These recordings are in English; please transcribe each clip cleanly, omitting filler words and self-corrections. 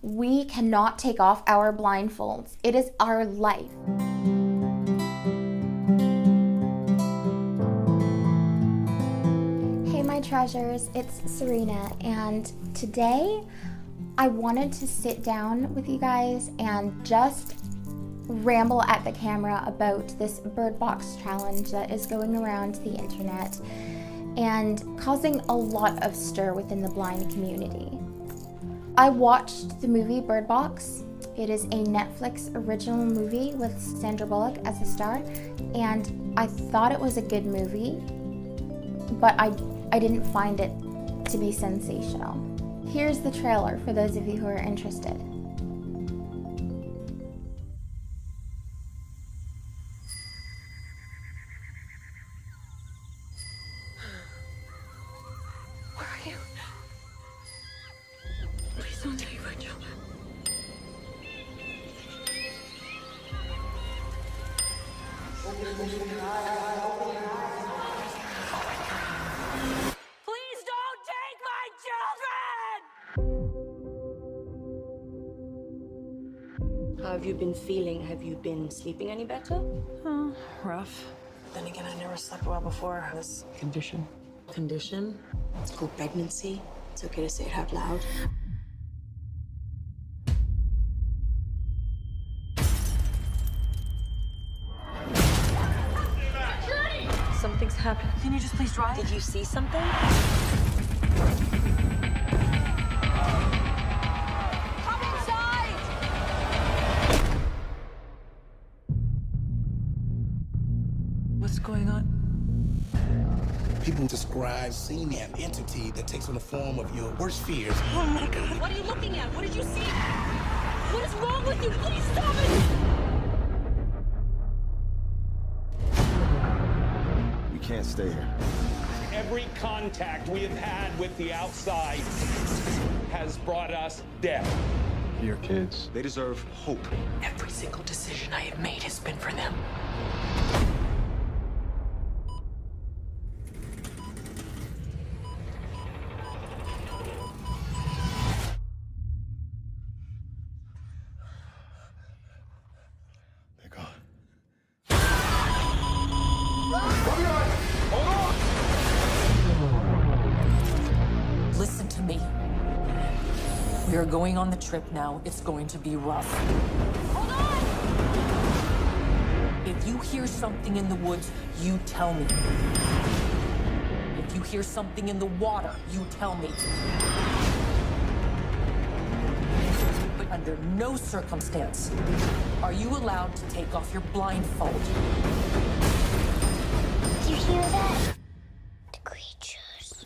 We cannot take off our blindfolds. It is our life. Hey my treasures, it's Serena, and today I wanted to sit down with you guys and just ramble at the camera about this bird box challenge that is going around the internet and causing a lot of stir within the blind community. I watched the movie Bird Box. It is a Netflix original movie with Sandra Bullock as the star, and I thought it was a good movie, but I didn't find it to be sensational. Here's the trailer for those of you who are interested. Where are you? Please don't take my children. Please don't take my children! How have you been feeling? Have you been sleeping any better? Oh, rough. Then again, I never slept well before this condition. Condition? It's called pregnancy. It's okay to say it out loud. Something's happened. Can you just please drive? Did you see something? Come inside! What's going on? People describe seeing an entity that takes on the form of your worst fears. Oh my God. What are you looking at? What did you see? What is wrong with you? Please stop it! We can't stay here. Every contact we have had with the outside has brought us death. Your kids, they deserve hope. Every single decision I have made has been for them. They're gone. Listen to me. We are going on the trip now. It's going to be rough. Hold on! If you hear something in the woods, you tell me. If you hear something in the water, you tell me. But under no circumstance are you allowed to take off your blindfold. You hear that? The creatures.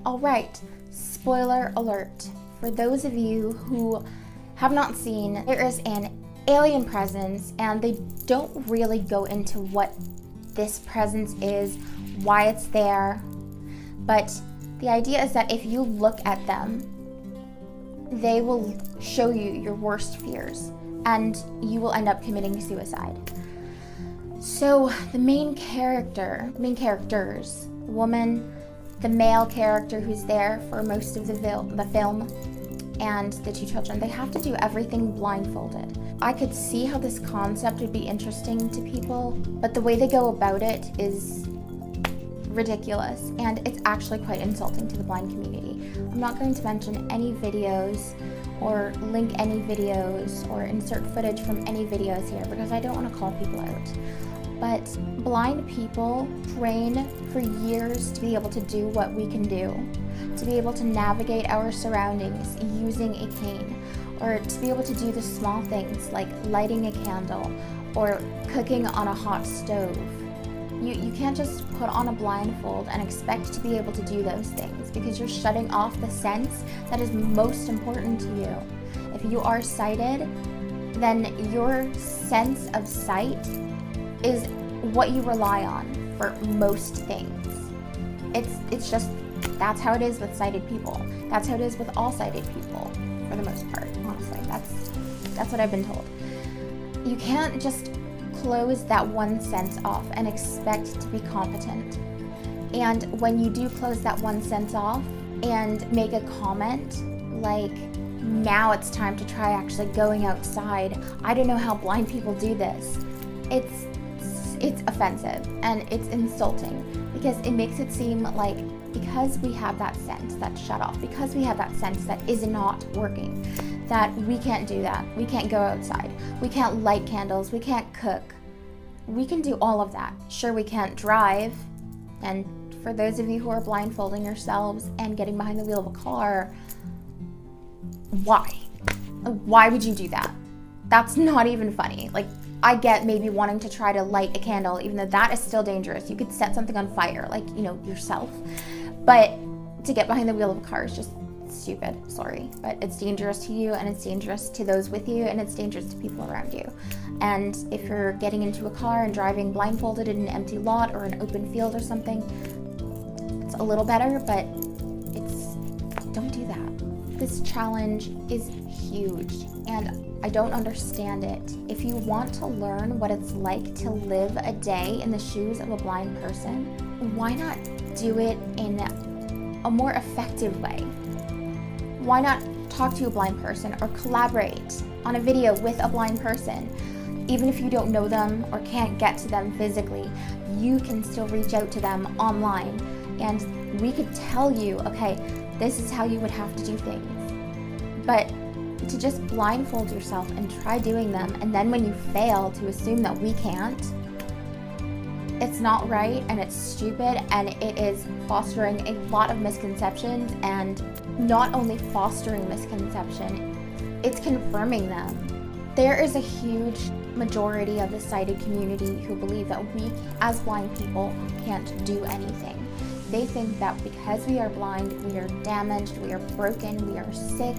All right, spoiler alert. For those of you who have not seen, there is an alien presence, and they don't really go into what this presence is, why it's there, but the idea is that if you look at them, they will show you your worst fears, and you will end up committing suicide. So the main characters, the woman, the male character who's there for most of the film, and the two children, they have to do everything blindfolded. I could see how this concept would be interesting to people, but the way they go about it is ridiculous, and it's actually quite insulting to the blind community. I'm not going to mention any videos or link any videos or insert footage from any videos here because I don't want to call people out. But blind people train for years to be able to do what we can do, to be able to navigate our surroundings using a cane, or to be able to do the small things like lighting a candle or cooking on a hot stove. You can't just put on a blindfold and expect to be able to do those things, because you're shutting off the sense that is most important to you. If you are sighted, then your sense of sight is what you rely on for most things. It's just, that's how it is with sighted people. That's how it is with all sighted people, for the most part, honestly. That's what I've been told. You can't just close that one sense off and expect to be competent. And when you do close that one sense off and make a comment like, now it's time to try actually going outside, I don't know how blind people do this, it's offensive and it's insulting, because it makes it seem like because we have that sense that's shut off, because we have that sense that is not working, that we can't do that. We can't go outside. We can't light candles. We can't cook. We can do all of that. Sure, we can't drive. And for those of you who are blindfolding yourselves and getting behind the wheel of a car, why? Why would you do that? That's not even funny. Like, I get maybe wanting to try to light a candle, even though that is still dangerous. You could set something on fire, like, yourself. But to get behind the wheel of a car is just stupid, sorry. But it's dangerous to you, and it's dangerous to those with you, and it's dangerous to people around you. And if you're getting into a car and driving blindfolded in an empty lot or an open field or something, it's a little better, but don't do that. This challenge is huge, and I don't understand it. If you want to learn what it's like to live a day in the shoes of a blind person, why not do it in a more effective way? Why not talk to a blind person or collaborate on a video with a blind person? Even if you don't know them or can't get to them physically, you can still reach out to them online, and we could tell you, okay, this is how you would have to do things. But to just blindfold yourself and try doing them, and then when you fail, to assume that we can't, it's not right, and it's stupid, and it is fostering a lot of misconceptions. And not only fostering misconception, it's confirming them. There is a huge majority of the sighted community who believe that we as blind people can't do anything. They think that because we are blind, we are damaged, we are broken, we are sick.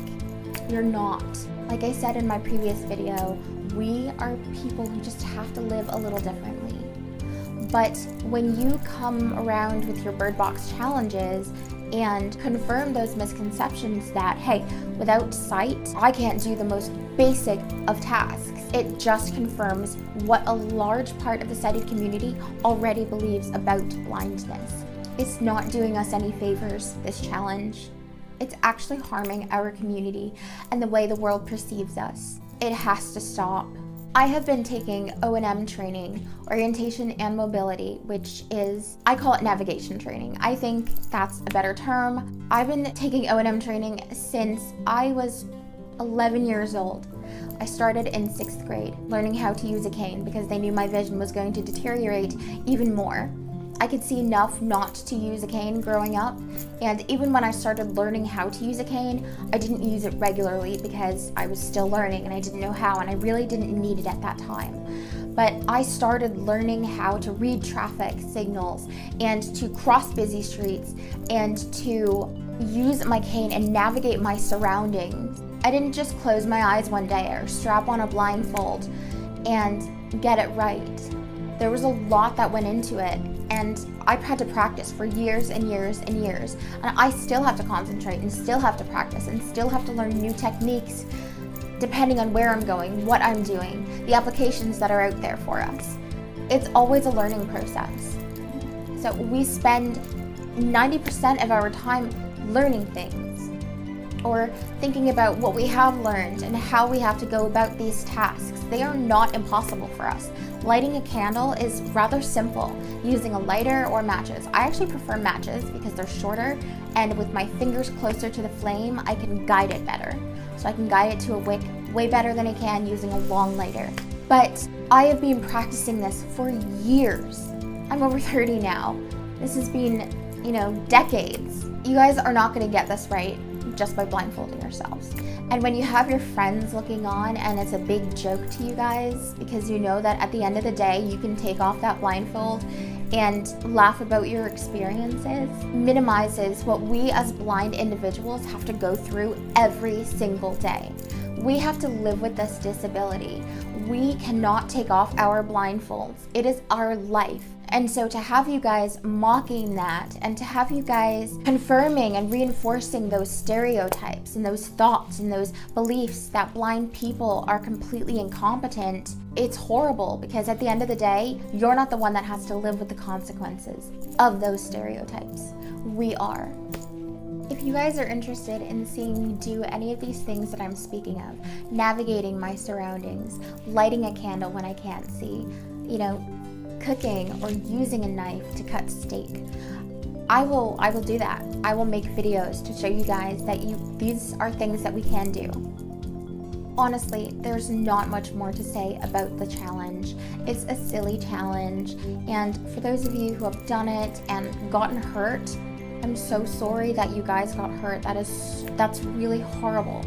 We're not. Like I said in my previous video, we are people who just have to live a little differently. But when you come around with your bird box challenges and confirm those misconceptions that, hey, without sight, I can't do the most basic of tasks, it just confirms what a large part of the sighted community already believes about blindness. It's not doing us any favors, this challenge. It's actually harming our community and the way the world perceives us. It has to stop. I have been taking O&M training, orientation and mobility, which is, I call it navigation training. I think that's a better term. I've been taking O&M training since I was 11 years old. I started in 6th grade, learning how to use a cane because they knew my vision was going to deteriorate even more. I could see enough not to use a cane growing up, and even when I started learning how to use a cane, I didn't use it regularly because I was still learning and I didn't know how, and I really didn't need it at that time. But I started learning how to read traffic signals and to cross busy streets and to use my cane and navigate my surroundings. I didn't just close my eyes one day or strap on a blindfold and get it right. There was a lot that went into it, and I've had to practice for years and years and years, and I still have to concentrate and still have to practice and still have to learn new techniques depending on where I'm going, what I'm doing, the applications that are out there for us. It's always a learning process. So we spend 90% of our time learning things or thinking about what we have learned and how we have to go about these tasks. They are not impossible for us. Lighting a candle is rather simple, using a lighter or matches. I actually prefer matches because they're shorter, and with my fingers closer to the flame, I can guide it better. So I can guide it to a wick way better than I can using a long lighter. But I have been practicing this for years. I'm over 30 now. This has been, decades. You guys are not gonna get this right. just by blindfolding yourselves. And when you have your friends looking on and it's a big joke to you guys, because you know that at the end of the day you can take off that blindfold and laugh about your experiences, minimizes what we as blind individuals have to go through every single day. We have to live with this disability. We cannot take off our blindfolds. It is our life. And so to have you guys mocking that, and to have you guys confirming and reinforcing those stereotypes and those thoughts and those beliefs that blind people are completely incompetent, it's horrible, because at the end of the day, you're not the one that has to live with the consequences of those stereotypes. We are. If you guys are interested in seeing me do any of these things that I'm speaking of, navigating my surroundings, lighting a candle when I can't see, cooking or using a knife to cut steak, I will do that. I will make videos to show you guys that these are things that we can do. Honestly, there's not much more to say about the challenge. It's a silly challenge, and for those of you who have done it and gotten hurt, I'm so sorry that you guys got hurt. That's really horrible.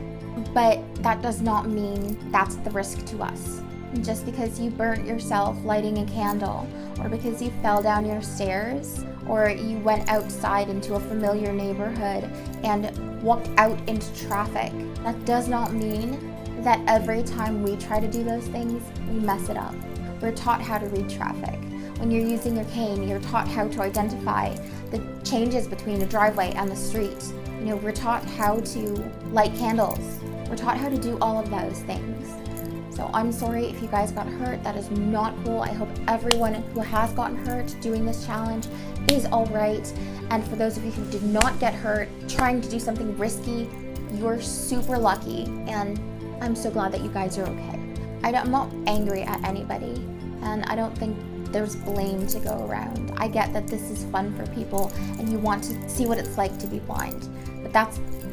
But that does not mean that's the risk to us. Just because you burnt yourself lighting a candle, or because you fell down your stairs, or you went outside into a familiar neighborhood and walked out into traffic, that does not mean that every time we try to do those things, we mess it up. We're taught how to read traffic. When you're using your cane, you're taught how to identify the changes between a driveway and the street. We're taught how to light candles. We're taught how to do all of those things. So I'm sorry if you guys got hurt. That is not cool. I hope everyone who has gotten hurt doing this challenge is all right. And for those of you who did not get hurt trying to do something risky, you're super lucky. And I'm so glad that you guys are okay. I'm not angry at anybody, and I don't think there's blame to go around. I get that this is fun for people and you want to see what it's like to be blind, but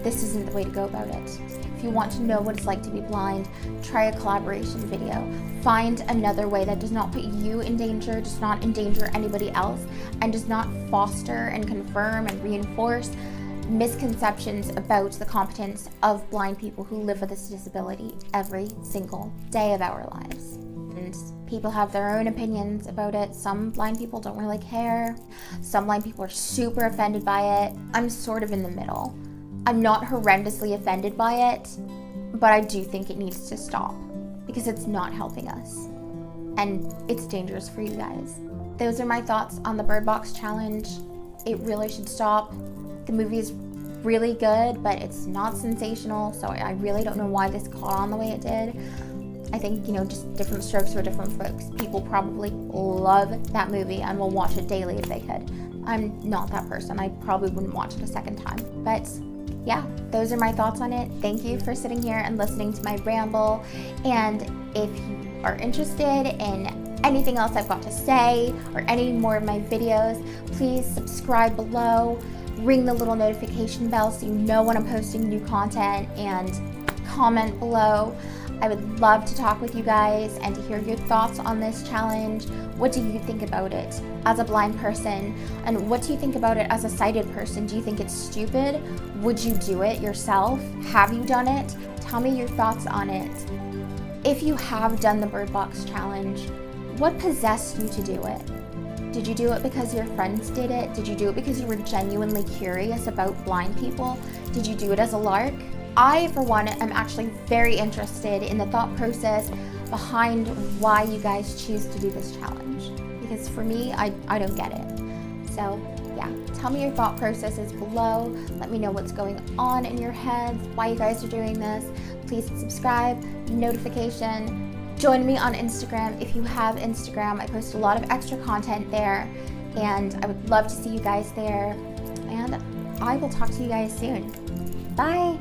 this isn't the way to go about it. If you want to know what it's like to be blind, try a collaboration video. Find another way that does not put you in danger, does not endanger anybody else, and does not foster and confirm and reinforce misconceptions about the competence of blind people who live with this disability every single day of our lives. And people have their own opinions about it. Some blind people don't really care. Some blind people are super offended by it. I'm sort of in the middle. I'm not horrendously offended by it, but I do think it needs to stop because it's not helping us and it's dangerous for you guys. Those are my thoughts on the Bird Box Challenge. It really should stop. The movie is really good, but it's not sensational, so I really don't know why this caught on the way it did. I think, just different strokes for different folks. People probably love that movie and will watch it daily if they could. I'm not that person. I probably wouldn't watch it a second time. But yeah, those are my thoughts on it. Thank you for sitting here and listening to my ramble. And if you are interested in anything else I've got to say or any more of my videos, please subscribe below, ring the little notification bell so you know when I'm posting new content, and comment below. I would love to talk with you guys and to hear your thoughts on this challenge. What do you think about it as a blind person? And what do you think about it as a sighted person? Do you think it's stupid? Would you do it yourself? Have you done it? Tell me your thoughts on it. If you have done the Bird Box Challenge, what possessed you to do it? Did you do it because your friends did it? Did you do it because you were genuinely curious about blind people? Did you do it as a lark? I, for one, am actually very interested in the thought process behind why you guys choose to do this challenge. Because for me, I don't get it. So yeah, tell me your thought processes below. Let me know what's going on in your heads, why you guys are doing this. Please subscribe, notification. Join me on Instagram if you have Instagram. I post a lot of extra content there, and I would love to see you guys there. And I will talk to you guys soon. Bye.